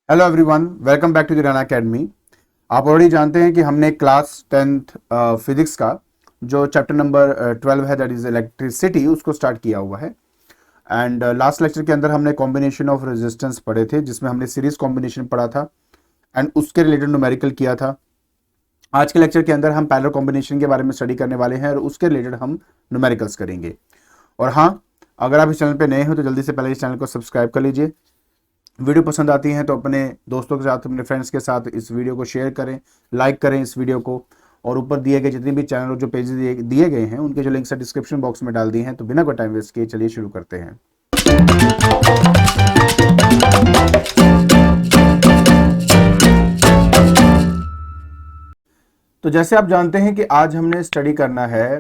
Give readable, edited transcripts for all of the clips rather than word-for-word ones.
Hello everyone, welcome back to the Raina academy. आप already जानते हैं कि हमने क्लास 10th फिजिक्स का जो चैप्टर नंबर 12 है, दैट इज इलेक्ट्रिसिटी, उसको स्टार्ट किया हुआ है। एंड लास्ट लेक्चर के अंदर हमने कॉम्बिनेशन ऑफ रेजिस्टेंस पढ़े थे, जिसमें हमने सीरीज कॉम्बिनेशन पढ़ा था एंड उसके रिलेटेड न्यूमेरिकल किया था। आज के लेक्चर के अंदर हम पैरेलल कॉम्बिनेशन के बारे में स्टडी करने वाले हैं और उसके रिलेटेड हम न्यूमेरिकल्स करेंगे। और हाँ, अगर आप इस चैनल पे नए हो तो जल्दी से पहले इस चैनल को सब्सक्राइब कर लीजिए। वीडियो पसंद आती है तो अपने दोस्तों के साथ, अपने फ्रेंड्स के साथ इस वीडियो को शेयर करें, लाइक करें इस वीडियो को। और ऊपर दिए गए जितने भी चैनल और जो पेज दिए गए हैं उनके जो लिंक्स है डिस्क्रिप्शन बॉक्स में डाल दिए हैं। तो बिना कोई टाइम वेस्ट किए चलिए शुरू करते हैं। तो जैसे आप जानते हैं कि आज हमने स्टडी करना है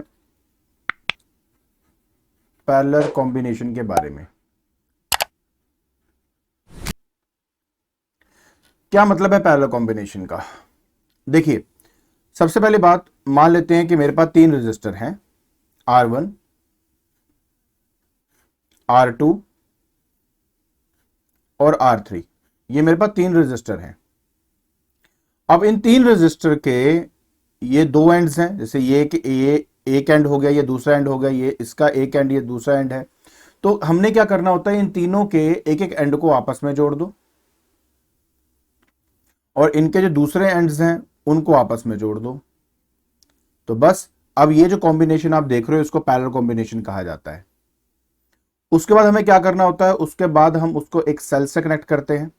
पैरेलल कॉम्बिनेशन के बारे में। क्या मतलब है पैरेलल कॉम्बिनेशन का? देखिए, सबसे पहली बात मान लेते हैं कि मेरे पास तीन रेजिस्टर हैं, R1, R2 और R3। ये मेरे पास तीन रेजिस्टर हैं। अब इन तीन रेजिस्टर के ये दो एंड्स हैं, जैसे ये एक एंड हो गया, ये दूसरा एंड हो गया, ये इसका एक एंड, ये दूसरा एंड है। तो हमने क्या करना होता है, इन तीनों के एक एक एंड को आपस में जोड़ दो और इनके जो दूसरे एंड्स हैं उनको आपस में जोड़ दो। तो बस अब ये जो कॉम्बिनेशन आप देख रहे हो इसको पैरेलल कॉम्बिनेशन कहा जाता है। उसके बाद हमें क्या करना होता है, उसके बाद हम उसको एक सेल से कनेक्ट करते हैं।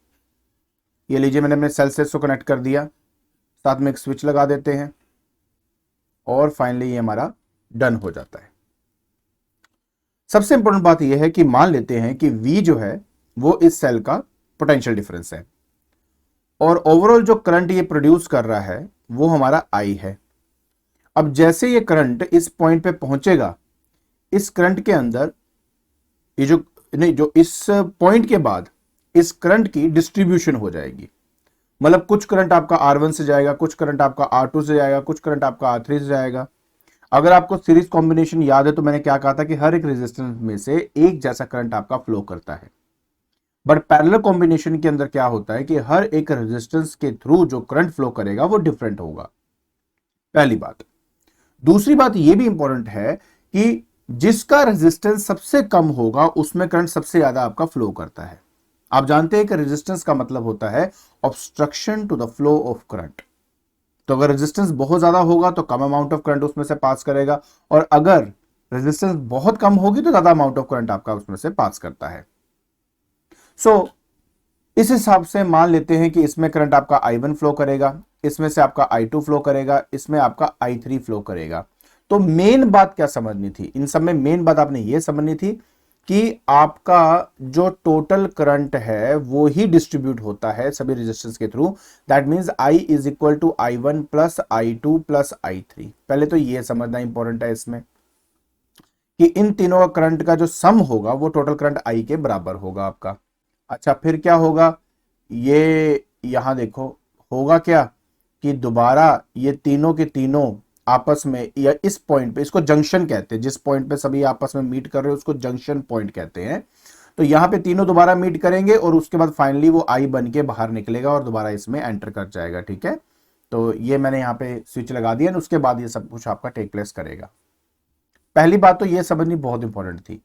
ये लीजिए, मैंने अपने सेल से इसको कनेक्ट कर दिया, साथ में एक स्विच लगा देते हैं और फाइनली ये हमारा डन हो जाता है। सबसे इंपॉर्टेंट बात यह है कि मान लेते हैं कि V जो है वो इस सेल का पोटेंशियल डिफरेंस है और ओवरऑल जो करंट ये प्रोड्यूस कर रहा है वो हमारा I है। अब जैसे ये करंट इस पॉइंट पे पहुंचेगा, इस करंट के अंदर ये जो इस पॉइंट के बाद इस करंट की डिस्ट्रीब्यूशन हो जाएगी। मतलब कुछ करंट आपका R1 से जाएगा, कुछ करंट आपका R2 से जाएगा, कुछ करंट आपका R3 से जाएगा। अगर आपको सीरीज कॉम्बिनेशन याद है तो मैंने क्या कहा था कि हर एक रेजिस्टेंस में से एक जैसा करंट आपका फ्लो करता है। बट पैरेलल कॉम्बिनेशन के अंदर क्या होता है कि हर एक रेजिस्टेंस के थ्रू जो करंट फ्लो करेगा वो डिफरेंट होगा, पहली बात। दूसरी बात यह भी इंपॉर्टेंट है कि जिसका रेजिस्टेंस सबसे कम होगा उसमें करंट सबसे ज्यादा आपका फ्लो करता है। आप जानते हैं कि रेजिस्टेंस का मतलब होता है obstruction to the flow of current. तो अगर रेजिस्टेंस बहुत ज्यादा होगा तो कम अमाउंट ऑफ करंट उसमें से पास करेगा, और अगर रेजिस्टेंस बहुत कम होगी तो ज्यादा अमाउंट ऑफ करंट आपका उसमें से पास करता है। सो इस हिसाब से मान लेते हैं कि इसमें करंट आपका I1 फ्लो करेगा, इसमें से आपका I2 फ्लो करेगा, इसमें आपका I3 फ्लो करेगा। तो मेन बात क्या समझनी थी इन सब में? मेन बात आपने ये समझनी थी कि आपका जो टोटल करंट है वो ही डिस्ट्रीब्यूट होता है सभी रेजिस्टेंस के थ्रू। That means I is equal to I1 plus I2 plus I3। पहले तो ये समझना इंपॉर्टेंट है इसमें कि इन तीनों का करंट का जो सम होगा वो टोटल करंट I के बराबर होगा आपका। अच्छा, फिर क्या होगा, ये यहां देखो होगा क्या कि दोबारा ये तीनों के तीनों आपस में, या इस पॉइंट पे, इसको जंक्शन कहते हैं, जिस पॉइंट पे सभी आपस में मीट कर रहे हो उसको जंक्शन पॉइंट कहते हैं। तो यहां पे तीनों दोबारा मीट करेंगे और उसके बाद फाइनली वो I बन के बाहर निकलेगा और दोबारा इसमें एंटर कर जाएगा। ठीक है, तो ये मैंने यहाँ पे स्विच लगा दिया, उसके बाद ये सब कुछ आपका टेक प्लेस करेगा। पहली बात तो ये समझनी बहुत इंपॉर्टेंट थी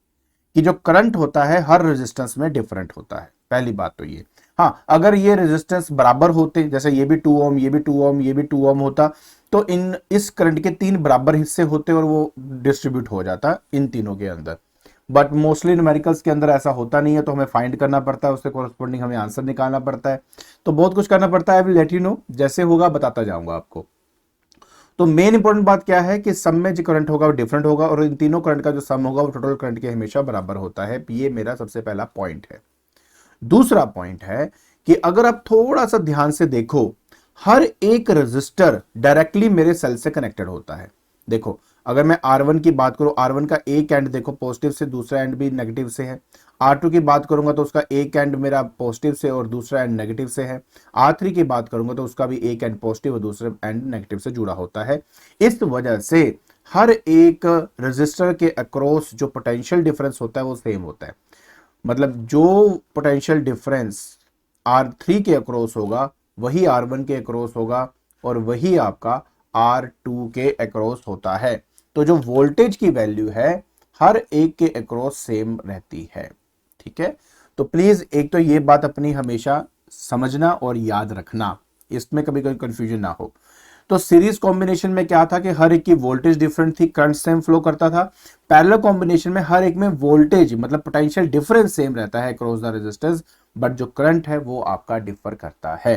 कि जो करंट होता है हर रेजिस्टेंस में डिफरेंट होता है। पहली बात तो ये। हाँ, अगर ये रेजिस्टेंस बराबर होते, जैसे ये भी 2 ओम, ये भी 2 ओम, ये भी 2 ओम होता, तो इस करंट के तीन बराबर हिस्से होते और वो डिस्ट्रीब्यूट हो जाता इन तीनों के अंदर। बट मोस्टली न्यूमेरिकल्स के अंदर ऐसा होता नहीं है, तो हमें फाइंड करना पड़ता है, उससे कोरस्पॉन्डिंग हमें आंसर निकालना पड़ता है। तो बहुत कुछ करना पड़ता है। लेट यू नो, जैसे होगा बताता जाऊंगा आपको। तो मेन इंपॉर्टेंट बात क्या है कि सम में जो करंट होगा वो डिफरेंट होगा और इन तीनों करंट का जो सम होगा वो टोटल करंट के हमेशा बराबर होता है। ये मेरा सबसे पहला पॉइंट है। दूसरा पॉइंट है कि अगर आप थोड़ा सा ध्यान से देखो, हर एक रजिस्टर डायरेक्टली मेरे सेल से कनेक्टेड होता है। देखो, अगर मैं R1 की बात करूं, R1 का एक एंड देखो पॉजिटिव से, दूसरा एंड भी नेगेटिव से है। R2 की बात करूंगा तो उसका एक एंड मेरा पॉजिटिव से और दूसरा एंड नेगेटिव से है। R3 की बात करूंगा तो उसका भी एक एंड पॉजिटिव और दूसरा एंड नेगेटिव से जुड़ा होता है। इस वजह से हर एक रजिस्टर के अक्रॉस जो पोटेंशियल डिफरेंस होता है वो सेम होता है। मतलब जो पोटेंशियल डिफरेंस R3 के अक्रॉस होगा वही R1 के अक्रॉस होगा और वही आपका R2 के अक्रॉस होता है। तो जो वोल्टेज की वैल्यू है हर एक के अक्रॉस सेम रहती है। ठीक है, तो प्लीज एक तो ये बात अपनी हमेशा समझना और याद रखना, इसमें कभी कोई कंफ्यूजन ना हो। तो सीरीज कॉम्बिनेशन में क्या था कि हर एक की वोल्टेज डिफरेंट थी, करंट सेम फ्लो करता था। पैरेलल कॉम्बिनेशन में हर एक में वोल्टेज मतलब पोटेंशियल डिफरेंस सेम रहता है अक्रॉस द रेजिस्टेंस, बट जो करंट है वो आपका डिफर करता है।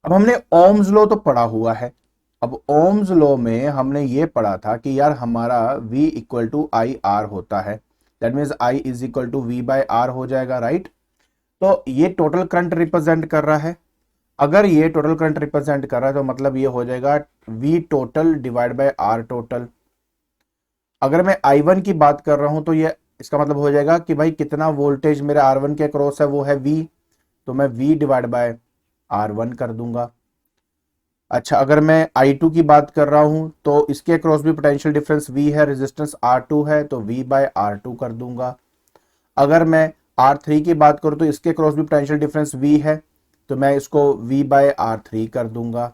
अब हमने ओम्स लॉ तो पढ़ा हुआ है। अब ओम्स लॉ में हमने ये पढ़ा था कि यार हमारा V equal to I R होता है, that means I is equal to V by R हो जाएगा, राइट। तो ये टोटल करंट रिप्रेजेंट कर रहा है। अगर ये टोटल करंट रिप्रेजेंट कर रहा है तो मतलब ये हो जाएगा V total divide by R total. अगर मैं I1 की बात कर रहा हूं तो ये इसका मतलब हो जाएगा कि भाई कितना वोल्टेज मेरे R1 के अक्रॉस है वो है V, तो मैं V डिवाइड बाय R1 कर दूंगा। अच्छा, अगर मैं I2 की बात कर रहा हूं तो इसके अक्रॉस भी पोटेंशियल डिफरेंस V है, रेजिस्टेंस R2 है, तो V बाय R2 कर दूंगा। अगर मैं R3 की बात करूं तो इसके अक्रॉस भी पोटेंशियल डिफरेंस V है, तो मैं इसको V बाय R3 कर दूंगा।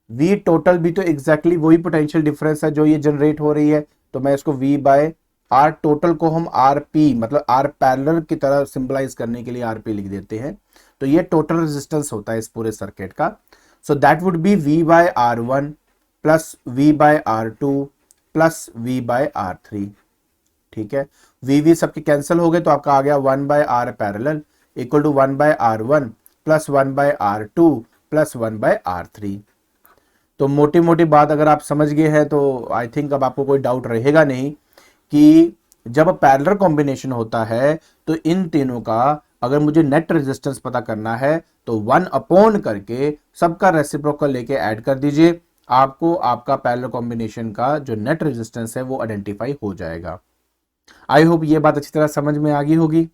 V टोटल भी तो एग्जैक्टली वही पोटेंशियल डिफरेंस है जो ये जनरेट हो रही है, तो मैं इसको V बाय R टोटल को हम RP मतलब R पैरेलल की तरह सिंबलाइज करने के लिए RP लिख देते हैं। तो ये टोटल रेजिस्टेंस होता है इस पूरे सर्किट का। So that would be V by R1 plus V by R2 plus V by R3। ठीक है, V सबके कैंसिल हो गए तो आपका आ गया 1 by R parallel equal to 1 by R1 plus 1 by R2 plus 1 by R3। तो मोटी मोटी बात अगर आप समझ गए हैं तो आई थिंक अब आपको कोई डाउट रहेगा नहीं कि जब पैरेलल कॉम्बिनेशन होता है तो इन तीनों का अगर मुझे नेट रेजिस्टेंस पता करना है तो 1 अपॉन करके सबका रेसिप्रोकल लेके ऐड कर दीजिए, आपको आपका पैरेलल कॉम्बिनेशन का जो नेट रेजिस्टेंस है वो आइडेंटिफाई हो जाएगा। आई होप ये बात अच्छी तरह समझ में आ गई होगी।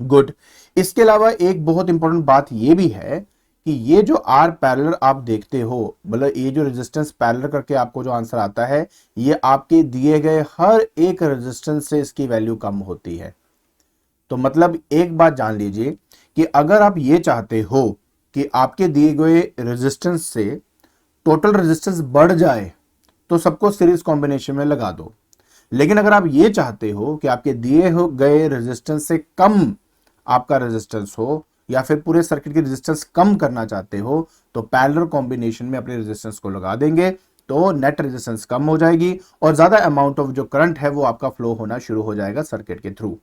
गुड। इसके अलावा एक बहुत इंपॉर्टेंट बात ये भी है कि ये जो आर पैरेलल आप देखते हो, मतलब ये जो रेजिस्टेंस पैरेलल करके आपको जो आंसर आता है, ये आपके दिए गए हर एक रेजिस्टेंस से इसकी वैल्यू कम होती है। तो मतलब एक बात जान लीजिए कि अगर आप ये चाहते हो कि आपके दिए गए रेजिस्टेंस से टोटल रेजिस्टेंस बढ़ जाए तो सबको सीरीज कॉम्बिनेशन में लगा दो। लेकिन अगर आप ये चाहते हो कि आपके दिए हो गए रेजिस्टेंस से कम आपका रेजिस्टेंस हो या फिर पूरे सर्किट की रेजिस्टेंस कम करना चाहते हो तो पैरेलल कॉम्बिनेशन में अपने रेजिस्टेंस को लगा देंगे, तो नेट रेजिस्टेंस कम हो जाएगी और ज्यादा अमाउंट ऑफ जो करंट है वो आपका फ्लो होना शुरू हो जाएगा सर्किट के थ्रू।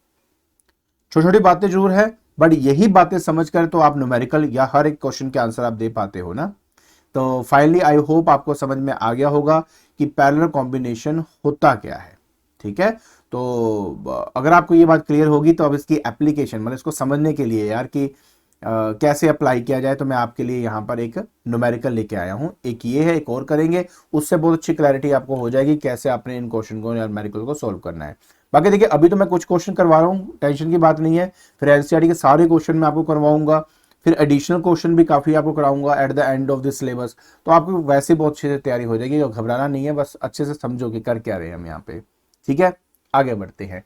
छोटी छोटी बातें जरूर है, बट यही बातें समझकर तो आप न्यूमेरिकल या हर एक क्वेश्चन के आंसर आप दे पाते हो ना। तो फाइनली आई होप आपको समझ में आ गया होगा कि पैरेलल कॉम्बिनेशन होता क्या है। ठीक है, तो अगर आपको ये बात क्लियर होगी तो अब इसकी एप्लीकेशन मतलब इसको समझने के लिए यार कि कैसे अप्लाई किया जाए, तो मैं आपके लिए यहाँ पर एक न्यूमेरिकल लेके आया हूँ। एक ये है, एक और करेंगे, उससे बहुत अच्छी क्लैरिटी आपको हो जाएगी कैसे आपने इन क्वेश्चन को न्यूमेरिकल को सोल्व करना है। बाकी देखिए अभी तो मैं कुछ क्वेश्चन करवा रहा हूँ, टेंशन की बात नहीं है। फिर एनसीईआरटी के सारे क्वेश्चन मैं आपको करवाऊंगा, फिर एडिशनल क्वेश्चन भी काफी आपको कराऊंगा at the end of this syllabus. तो आपको वैसे बहुत अच्छे से तैयारी हो जाएगी, घबराना नहीं है, बस अच्छे से समझो कि कर क्या रहे हैं हम यहाँ पे। ठीक है, आगे बढ़ते हैं।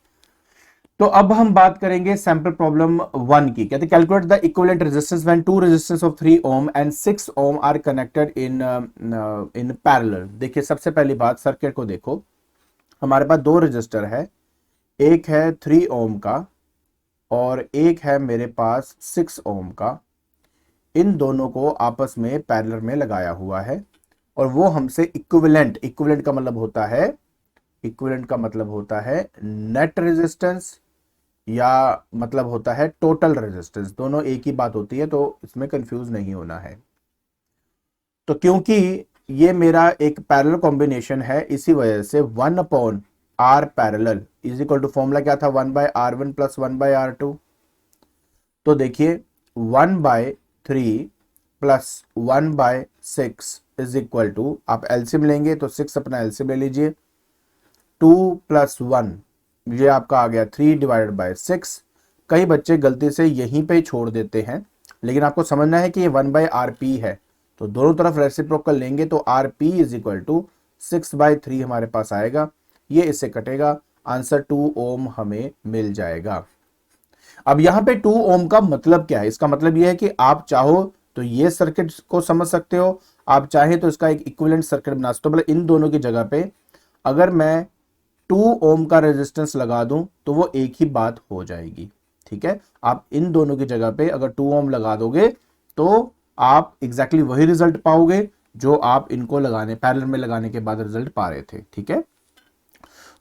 तो अब हम बात करेंगे सैंपल प्रॉब्लम 1 की। कहते calculate the equivalent resistance when two resistance of 3 ohm and 6 ohm are connected in parallel. देखिए सबसे पहली बात सर्किट को देखो, हमारे पास दो रेजिस्टर है, एक है 3 ओम का और एक है मेरे पास 6 ओम का। इन दोनों को आपस में पैरेलल में लगाया हुआ है और वो हमसे इक्विवेलेंट, इक्विवेलेंट का मतलब होता है, इक्विवेलेंट का मतलब होता है नेट रेजिस्टेंस या मतलब होता है टोटल रेजिस्टेंस, दोनों एक ही बात होती है, तो इसमें कंफ्यूज नहीं होना है। तो क्योंकि ये मेरा एक पैरेलल कॉम्बिनेशन है इसी वजह से 1 upon R parallel is equal to, formula क्या था, 1 by R1 plus 1 by R2। तो देखिए 1 by 3 plus 1 by 6 is equal to, आप एलसीएम लेंगे तो 6 अपना एलसीएम ले लीजिए, 2 प्लस 1 ये आपका आ गया 3 डिवाइडेड बाय 6। कई बच्चे गलती से यहीं पे छोड़ देते हैं, लेकिन आपको समझना है कि ये 1 बाय RP है, तो दोनों तरफ रेसिप्रोकल लेंगे तो RP is equal to 6 by 3 हमारे पास आएगा, ये इससे कटेगा, आंसर 2 ओम हमें मिल जाएगा। अब यहां पे 2 ओम का मतलब क्या है? इसका मतलब यह है कि आप चाहो तो ये सर्किट को समझ सकते हो, आप चाहे तो इसका एक इक्विवेलेंट सर्किट बना सकते हो। मतलब इन दोनों की जगह पे अगर मैं 2 ओम का रेजिस्टेंस लगा दूं तो वो एक ही बात हो जाएगी। ठीक है, आप इन दोनों की जगह पे अगर 2 ओम लगा दोगे तो आप एग्जैक्टली वही रिजल्ट पाओगे जो आप इनको लगाने, पैरेलल में लगाने के बाद रिजल्ट पा रहे थे। ठीक है,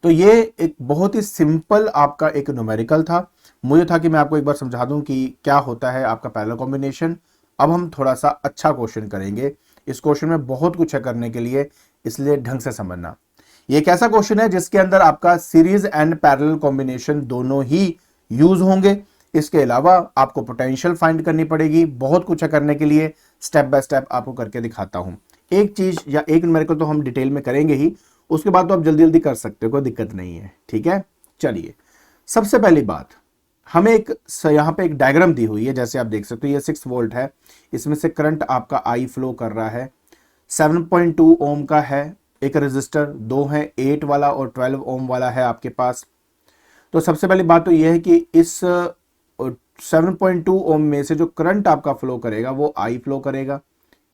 तो ये एक बहुत ही सिंपल आपका एक न्यूमेरिकल था। मुझे था कि मैं आपको एक बार समझा दूं कि क्या होता है आपका पैरेलल कॉम्बिनेशन। अब हम थोड़ा सा अच्छा क्वेश्चन करेंगे। इस क्वेश्चन में बहुत कुछ है करने के लिए, इसलिए ढंग से समझना। ये एक ऐसा क्वेश्चन है जिसके अंदर आपका सीरीज एंड पैरेलल कॉम्बिनेशन दोनों ही यूज होंगे। इसके अलावा आपको पोटेंशियल फाइंड करनी पड़ेगी। बहुत कुछ है करने के लिए, स्टेप बाय स्टेप आपको करके दिखाता हूं। एक चीज या एक न्यूमेरिकल तो हम डिटेल में करेंगे ही, उसके बाद तो आप जल्दी जल्दी कर सकते हो, कोई दिक्कत नहीं है। ठीक है, चलिए सबसे पहली बात, हमें एक यहां पे एक डायग्राम दी हुई है, जैसे आप देख सकते हो ये 6 वोल्ट है, इसमें से करंट आपका आई फ्लो कर रहा है। 7.2 ओम का है एक रेजिस्टर, दो है 8 वाला और 12 ओम वाला है आपके पास। तो सबसे पहली बात तो यह है कि इस 7.2 ओम में से जो करंट आपका फ्लो करेगा वो आई फ्लो करेगा,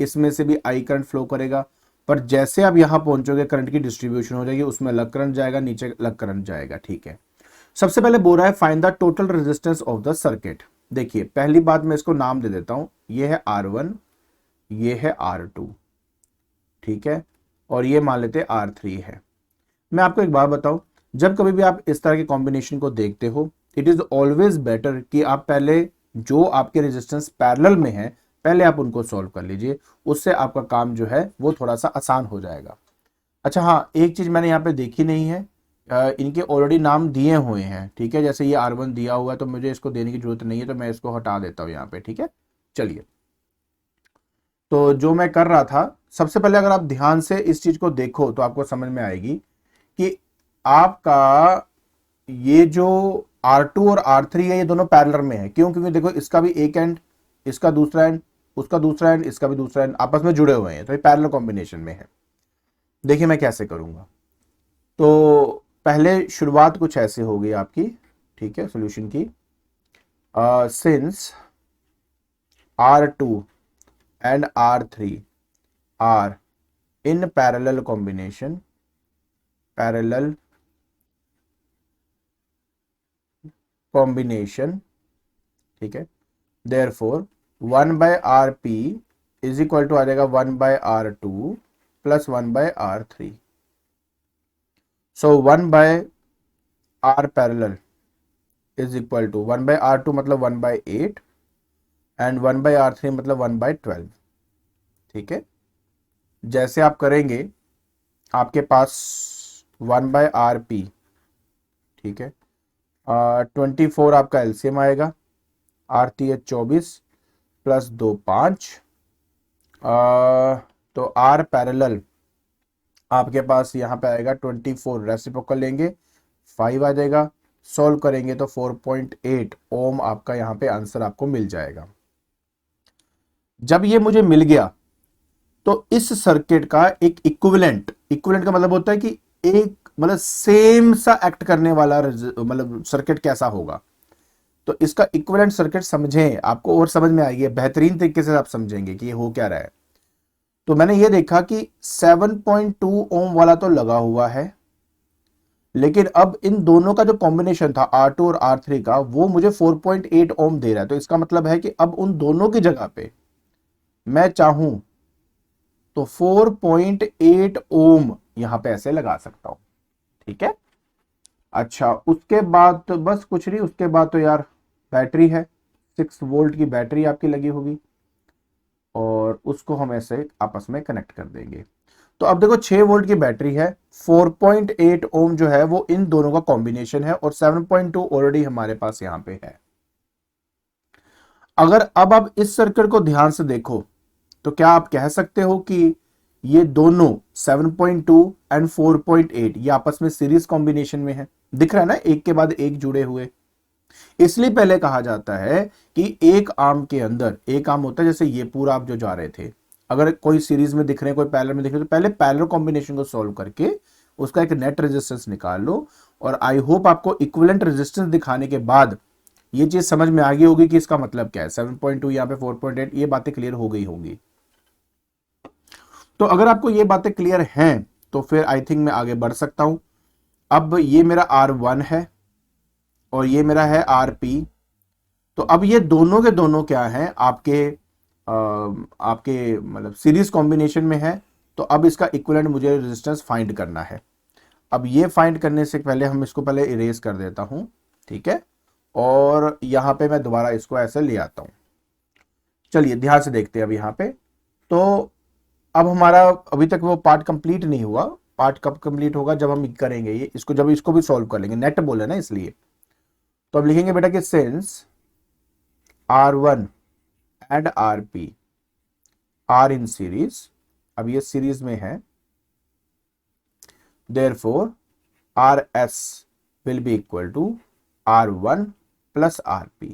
इसमें से भी आई करंट फ्लो करेगा। पर जैसे आप यहां पहुंचोगे करंट की डिस्ट्रीब्यूशन हो जाएगी, उसमें अलग करंट जाएगा, नीचे अलग करंट जाएगा। ठीक है, सबसे पहले बोल रहा है find the total resistance of the circuit. देखिए पहली बात मैं इसको नाम दे देता हूं, ये है R1, ये है R2, ठीक है, और ये मान लेते R3 है। मैं आपको एक बात बताऊं, जब कभी भी आप इस तरह के कॉम्बिनेशन को देखते हो, इट इज ऑलवेज बेटर कि आप पहले जो आपके रेजिस्टेंस पैरेलल में है पहले आप उनको सॉल्व कर लीजिए, उससे आपका काम जो है वो थोड़ा सा आसान हो जाएगा। अच्छा हाँ, एक चीज मैंने यहाँ पे देखी नहीं है, इनके ऑलरेडी नाम दिए हुए हैं। ठीक है, जैसे ये R1 दिया हुआ है तो मुझे इसको देने की जरूरत नहीं है, तो मैं इसको हटा देता हूँ यहाँ पे। ठीक है, चलिए, तो जो मैं कर रहा था, सबसे पहले अगर आप ध्यान से इस चीज को देखो तो आपको समझ में आएगी कि आपका ये जो R2 और R3 है ये दोनों पैरेलल में है। क्यों? क्योंकि देखो इसका भी एक एंड, इसका दूसरा एंड, उसका दूसरा एंड, इसका भी दूसरा एंड आपस में जुड़े हुए हैं, तो ये पैरेलल कॉम्बिनेशन में है। देखिए मैं कैसे करूंगा, तो पहले शुरुआत कुछ ऐसे होगी आपकी। ठीक है, सॉल्यूशन की, since R2 and R3 are in parallel combination, parallel combination, ठीक है, therefore 1 by RP is equal to आ जाएगा 1 by R2 plus 1 by R3। So 1 by R parallel is equal to 1 by R2 मतलब 1 by 8 and 1 by R3 मतलब 1 by 12। ठीक है, जैसे आप करेंगे आपके पास 1 by RP, ठीक है, 24 आपका एलसीएम आएगा, R3 है 24 प्लस 2 5, तो R पैरेलल आपके पास यहाँ पे आएगा 24, रेसिप्रोकल लेंगे 5 आ जाएगा, सॉल्व करेंगे तो 4.8 ओम आपका यहाँ पे आंसर आपको मिल जाएगा। जब ये मुझे मिल गया तो इस सर्किट का एक इक्विवेलेंट, इक्विवेलेंट का मतलब होता है कि एक मतलब सेम सा एक्ट करने वाला मतलब सर्किट कैसा होगा, तो इसका इक्विवेलेंट सर्किट समझें, आपको और समझ में आएगी, बेहतरीन तरीके से आप समझेंगे कि ये हो क्या रहा है। तो मैंने ये देखा कि 7.2 ओम वाला तो लगा हुआ है, लेकिन अब इन दोनों का जो कॉम्बिनेशन था R2 और R3 का, वो मुझे 4.8 ओम दे रहा है। तो इसका मतलब है कि अब उन दोनों की जगह पे मैं चाहूं तो 4.8 ओम यहां पे ऐसे लगा सकता हूं। ठीक है, अच्छा उसके बाद तो बस कुछ नहीं, उसके बाद तो यार बैटरी है, 6 वोल्ट की बैटरी आपकी लगी होगी और उसको हम ऐसे आपस में कनेक्ट कर देंगे। तो अब देखो 6 वोल्ट की बैटरी है, 4.8 ओम जो है वो इन दोनों का कॉम्बिनेशन है और 7.2 ऑलरेडी हमारे पास यहां पे है। अगर अब आप इस सर्किट को ध्यान से देखो तो क्या आप कह सकते हो कि ये दोनों 7.2 एंड 4.8 ये आपस में सीरीज कॉम्बिनेशन में है? दिख रहा है ना, एक के बाद एक जुड़े हुए। इसलिए पहले कहा जाता है कि एक आर्म के अंदर, एक आर्म होता है जैसे ये पूरा आप जो जा रहे थे, अगर कोई सीरीज में दिख रहे हैं, कोई पैरेलल में दिख रहे हैं, तो पहले पैरेलल कॉम्बिनेशन को सॉल्व करके उसका एक नेट रेजिस्टेंस निकाल लो, और आई होप आपको इक्विवेलेंट रेजिस्टेंस दिखाने के बाद ये चीज समझ में आ गई होगी कि इसका मतलब क्या है। 7.2 यहाँ पे 4.8, ये बातें क्लियर हो गई होंगी। तो अगर आपको ये बातें क्लियर हैं तो फिर आई थिंक मैं आगे बढ़ सकता हूं। अब ये मेरा R1 है और ये मेरा है RP। तो अब ये दोनों के दोनों क्या हैं, आपके मतलब सीरीज कॉम्बिनेशन में है। तो अब इसका इक्विवेलेंट मुझे रेजिस्टेंस फाइंड करना है। अब ये फाइंड करने से पहले हम इसको पहले इरेज कर देता हूं, ठीक है, और यहां पे मैं दोबारा इसको ऐसे ले आता हूं। चलिए ध्यान से देखते हैं अब यहां पे। तो अब हमारा अभी तक वो पार्ट कंप्लीट नहीं हुआ। पार्ट कब कंप्लीट होगा, जब हम करेंगे ये इसको, जब इसको भी सॉल्व कर लेंगे, नेट बोले ना इसलिए। तो अब लिखेंगे बेटा कि since R1 and RP are in series, अब ये सीरीज में है, therefore RS will be equal to R1 plus RP।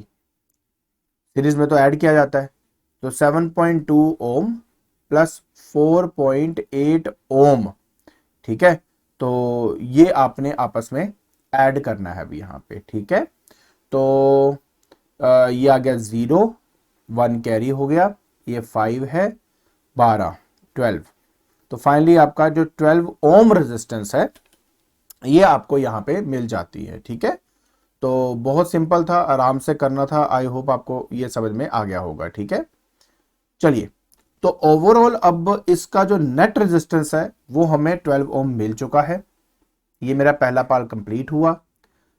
Series में तो ऐड किया जाता है, तो 7.2 ओम प्लस 4.8 ओम, ठीक है। तो ये आपने आपस में ऐड करना है अभी यहाँ पे, ठीक है। तो ये आ गया 0, 1 कैरी हो गया, ये 5 है, 12, 12। तो फाइनली आपका जो 12 ओम रेजिस्टेंस है ये आपको यहाँ पे मिल जाती है, ठीक है। तो बहुत सिंपल था, आराम से करना था। आई होप आपको ये समझ में आ गया होगा, ठीक है। चलिए, तो ओवरऑल अब इसका जो नेट रेजिस्टेंस है वो हमें 12 ओम मिल चुका है। ये मेरा पहला पार्ट कंप्लीट हुआ।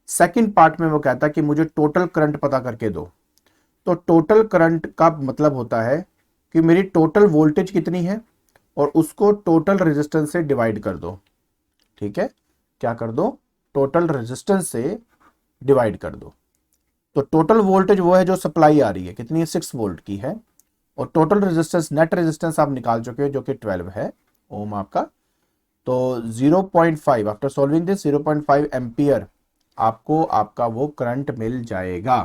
सेकंड पार्ट में वो कहता कि मुझे टोटल करंट पता करके दो। तो टोटल करंट का मतलब होता है कि मेरी टोटल वोल्टेज कितनी है और उसको टोटल रेजिस्टेंस से डिवाइड कर दो, ठीक है। क्या कर दो, टोटल रेजिस्टेंस से डिवाइड कर दो। तो टोटल वोल्टेज वो है जो सप्लाई आ रही है, कितनी है, 6 वोल्ट की है, और टोटल रेजिस्टेंस, नेट रेजिस्टेंस आप निकाल चुके हो जो कि 12 है ओम आपका। तो 0.5 आफ्टर सॉल्विंग दिस 0.5 एम्पियर आपको आपका वो करंट मिल जाएगा,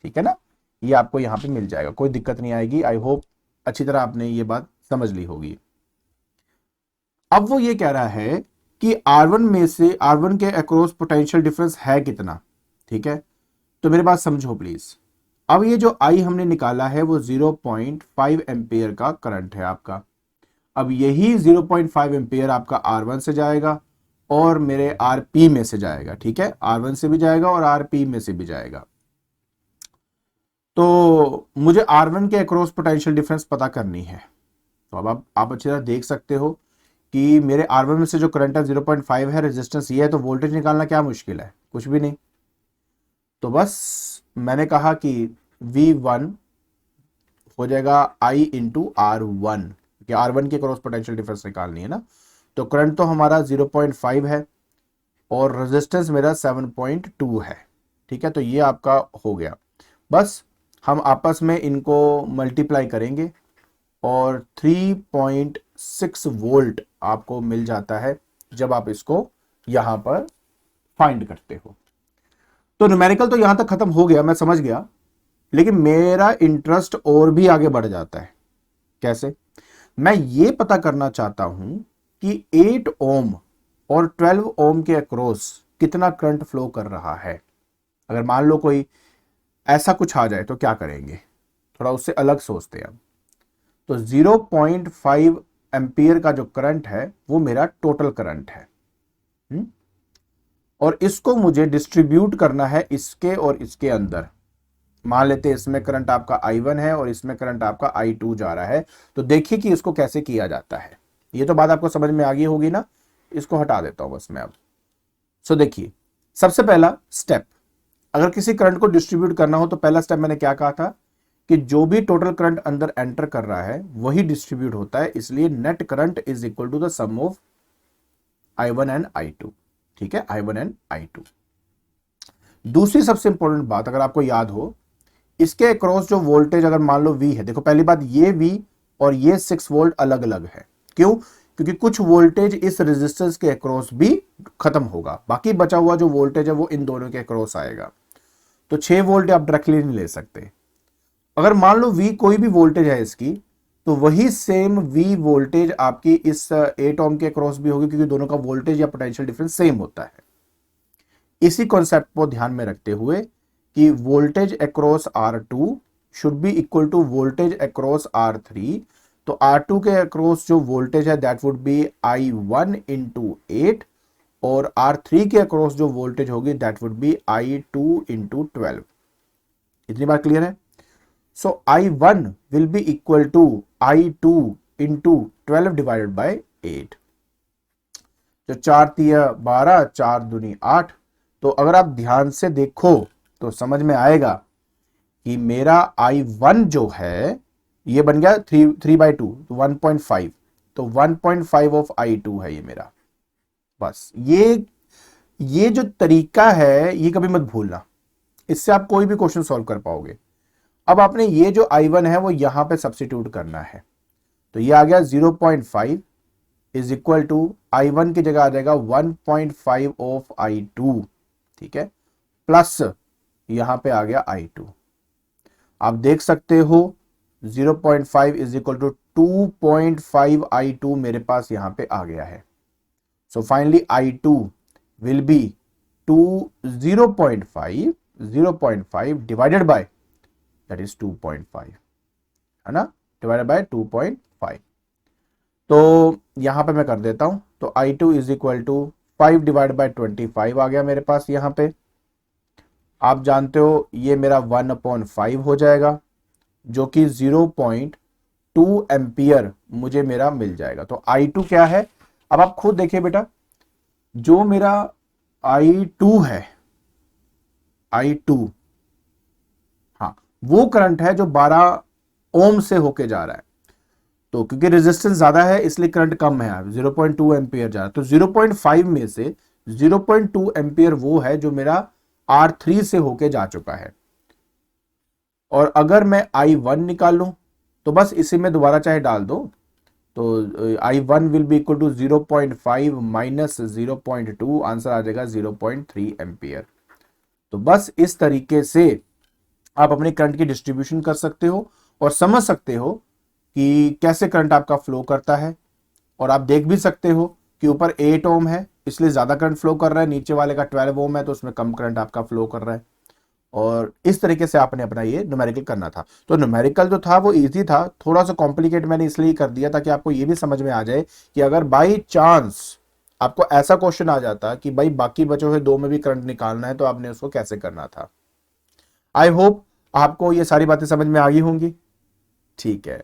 ठीक है ना। ये आपको यहां पे मिल जाएगा, कोई दिक्कत नहीं आएगी। आई होप अच्छी तरह आपने ये बात समझ ली होगी। अब वो ये कह रहा है कि R1 में से R1 के अक्रॉस पोटेंशियल डिफरेंस है कितना, ठीक है। तो मेरी बात समझो प्लीज। अब ये जो I हमने निकाला है वो 0.5 एम्पियर का करंट है आपका। अब यही 0.5 एम्पियर आपका R1 से जाएगा और मेरे RP में से जाएगा, ठीक है। R1 से भी जाएगा और RP में से भी जाएगा। तो मुझे R1 के अक्रॉस पोटेंशियल डिफरेंस पता करनी है। तो अब आप अच्छी तरह देख सकते हो कि मेरे R1 में से जो करंट है 0.5 है, रेजिस्टेंस ये है, तो वोल्टेज निकालना क्या मुश्किल है, कुछ भी नहीं। तो बस मैंने कहा कि V1 हो जाएगा I इंटू R1, कि R1 के क्रॉस पोटेंशियल डिफरेंस निकालनी है ना। तो करंट तो हमारा 0.5 है और रेजिस्टेंस मेरा 7.2 है, ठीक है। तो ये आपका हो गया। बस हम आपस में इनको मल्टीप्लाई करेंगे और 3.6 वोल्ट आपको मिल जाता है जब आप इसको यहां पर फाइंड करते हो। तो न्यूमेरिकल तो यहां तक खत्म हो गया, मैं समझ गया, लेकिन मेरा इंटरेस्ट और भी आगे बढ़ जाता है। कैसे? मैं ये पता करना चाहता हूं कि 8 ओम और 12 ओम के अक्रॉस कितना करंट फ्लो कर रहा है। अगर मान लो कोई ऐसा कुछ आ जाए तो क्या करेंगे, थोड़ा उससे अलग सोचते हैं। तो 0.5 एम्पियर का जो करंट है वो मेरा टोटल करंट है, और इसको मुझे डिस्ट्रीब्यूट करना है इसके और इसके अंदर। मान लेते हैं इसमें करंट आपका I1 है और इसमें करंट आपका I2 जा रहा है। तो देखिए कि इसको कैसे किया जाता है। ये तो बात आपको समझ में आ गई होगी ना। इसको हटा देता हूं बस मैं अब। सो देखिए, सबसे पहला स्टेप, अगर किसी करंट को डिस्ट्रीब्यूट करना हो तो पहला स्टेप मैंने क्या कहा था कि जो भी टोटल करंट अंदर एंटर कर रहा है वही डिस्ट्रीब्यूट होता है। इसलिए net current is equal to the sum of I1 and I2, ठीक है, I1 एंड I2। दूसरी सबसे इंपॉर्टेंट बात अगर आपको याद हो, इसके अक्रॉस जो वोल्टेज अगर मान लो V है, देखो पहली बात ये V और ये 6 वोल्ट अलग अलग है। क्यों? क्योंकि कुछ वोल्टेज इस रेजिस्टेंस के अक्रॉस भी खत्म होगा, बाकी बचा हुआ जो वोल्टेज है वो इन दोनों के अक्रॉस आएगा। तो 6 वोल्ट आप डायरेक्टली नहीं ले सकते। अगर मान लो V कोई भी वोल्टेज है इसकी, तो वही सेम V वोल्टेज आपकी इस 8 ओम के अक्रॉस भी होगी, क्योंकि दोनों का वोल्टेज या पोटेंशियल डिफरेंस सेम होता है। इसी कॉन्सेप्ट को ध्यान में रखते हुए कि voltage across R2 should be equal to voltage across R3। तो R2 के अक्रॉस जो वोल्टेज है that would B I1 into 8 और R3 के अक्रॉस जो वोल्टेज होगी that would B I2 into 12। इतनी बात क्लियर है? So I1 will be equal to I2 into 12 divided by 8। जो 4 तिया 12, 4 दूनी 8। तो अगर आप ध्यान से देखो तो समझ में आएगा कि मेरा I1 जो है ये बन गया 3/2 तो 1.5। तो 1.5 ऑफ I2 है ये मेरा। बस ये जो तरीका है ये कभी मत भूलना, इससे आप कोई भी क्वेश्चन सॉल्व कर पाओगे। अब आपने ये जो I1 है वो यहां पे सब्स्टिट्यूट करना है। तो ये आ गया 0.5 इज इक्वल टू I1 की जगह आ जाएगा 1.5 ऑफ I2, ठीक है, प्लस यहां पे आ गया I2। आप देख सकते हो 0.5 इज इक्वल टू 2.5 I2 मेरे पास यहां पे आ गया है। So finally I2 will be 0.5 divided by that is 2.5, है ना, डिवाइडेड बाय 2.5। तो यहां पे मैं कर देता हूं। तो I2 is equal to 5 divide by 25 आ गया मेरे पास यहां पे। आप जानते हो ये मेरा 1/5 हो जाएगा जो कि 0.2 एम्पियर मुझे मेरा मिल जाएगा। तो I2 क्या है अब आप खुद देखिए बेटा, जो मेरा I2 है, I2 हाँ वो करंट है जो 12 ओम से होके जा रहा है। तो क्योंकि रेजिस्टेंस ज्यादा है इसलिए करंट कम है, 0.2 एम्पियर जा रहा है। तो 0.5 में से 0.2 एम्पियर वो है जो मेरा R3 से होके जा चुका है। और अगर मैं I1 निकालूं तो बस इसी में दोबारा चाहे डाल दो। तो I1 will be equal to 0.5 minus 0.2, answer आ जाएगा 0.3 एम्पियर। तो बस इस तरीके से आप अपने करंट की डिस्ट्रीब्यूशन कर सकते हो और समझ सकते हो कि कैसे करंट आपका फ्लो करता है। और आप देख भी सकते हो कि ऊपर 8 ओम है इसलिए ज्यादा करंट फ्लो कर रहा है, नीचे वाले का 12 ओम है तो उसमें कम करंट आपका फ्लो कर रहा है। और इस तरीके से आपने अपना ये न्यूमेरिकल करना था। तो न्यूमेरिकल जो था वो इजी था, थोड़ा सा कॉम्प्लिकेट मैंने इसलिए कर दिया ताकि आपको ये भी समझ में आ जाए कि अगर बाई चांस आपको ऐसा क्वेश्चन आ जाता कि भाई बाकी बचे हुए 2 में भी करंट निकालना है तो आपने उसको कैसे करना था। आई होप आपको ये सारी बातें समझ में आ गई होंगी। ठीक है,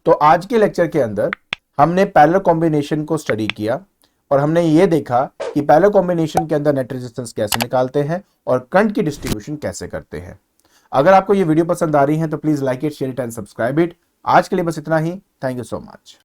तो आज के लेक्चर के अंदर हमने पैरेलल कॉम्बिनेशन को स्टडी किया और हमने ये देखा कि पैरेलल कॉम्बिनेशन के अंदर नेट रेजिस्टेंस कैसे निकालते हैं और करंट की डिस्ट्रीब्यूशन कैसे करते हैं। अगर आपको ये वीडियो पसंद आ रही है तो please like it, share it and subscribe it. आज के लिए बस इतना ही। Thank you so much.